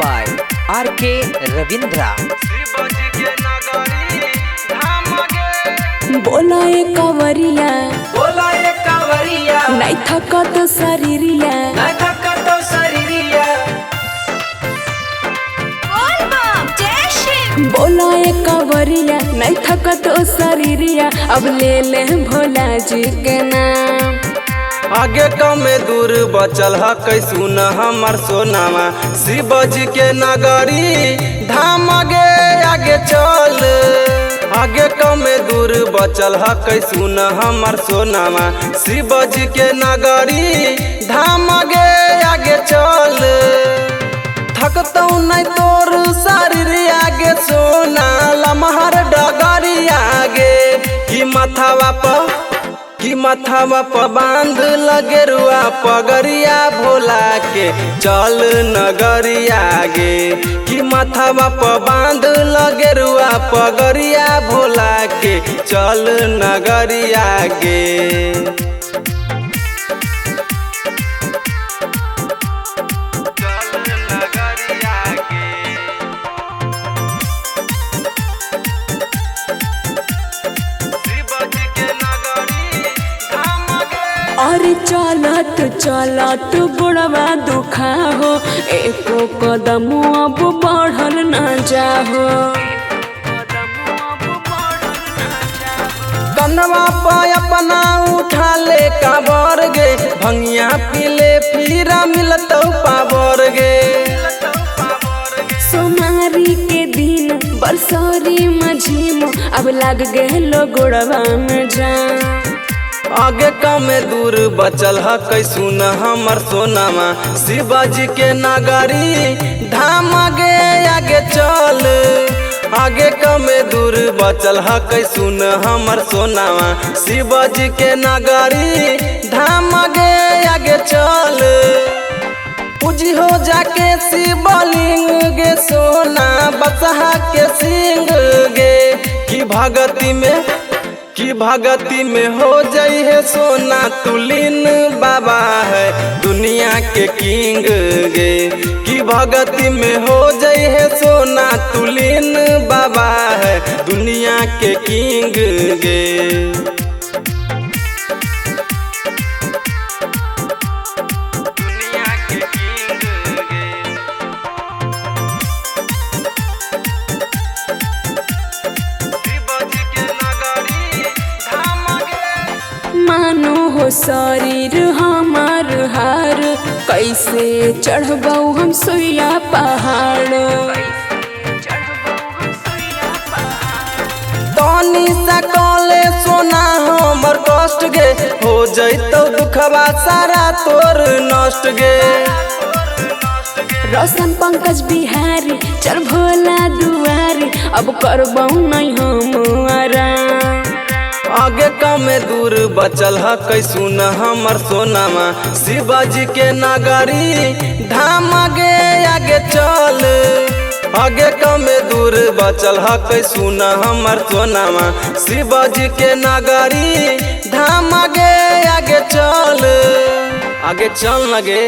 by R.K. Ravindra। बोला ए कवरिया बोला ये कावरिया नहीं थकत शरीरिया बोला ए कवरिया नहीं थकत शरीरिया अब ले ले भोला जी के नाम। आगे कमे दूर बचल है कैसुन हमर सोनामा शिव जी के नगरी धाम आगे आगे चल। आगे कमे दूर बचल है कैसुन हमर सोनामा शिव जी के नगरी धाम आगे आगे चल। थकतौ नहीं तोर शरीर आगे सोना लमहर डगरी आगे कि मथावा प बांध लगे रुआ पगरिया भोला के चल नगरी आगे कि मथावा प बांध लगे रुआ पगरिया भोला के चल नगरी आगे। और चलत चलत बुढ़वा दुखा हो एको कदम अब बढ़ल न जाहो। कन्हवा पे अपना उठा ले काबर गे भंगिया पीले फिर मिलतौ पावर गे। सोमारी के दिन बरसरी मझीम अब लग गेलो गोड़वा में जा। आगे कमे दूर बचल है कैसुन हमर सोनामा शिव जी के नगरी धाम आगे आगे चल। आगे कमे दूर बचल है कैसुन हमर सोनामा शिव जी के नगरी धाम आगे आगे चल। पूजी हो जाके शिवलिंग गे सोना बसहा के सिंह गे कि भगती में हो जाई है सोना तुलिन बाबा है दुनिया के किंग गे कि भगती में हो जाई है सोना तुलिन बाबा है दुनिया के किंग गे। मानो हो शरीर हमार हार कैसे चढ़बौ हम सोया पहाड़। तनी सकले सोना हमर कष्ट गे हो जैतौ दुखबा सारा तोर नष्ट गे। रोशन पंकज बिहारी चल भोला दुआरी अब करबौ नहीं हम आराम। आगे कमे दूर बचल है कैसुन हमर सोनामा शिव जी के नगरी धाम आगे आगे चल। आगे कमे दूर बचल है कैसुन हमर सोनामा शिव जी के नगरी धाम आगे आगे चल। आगे चल लगे।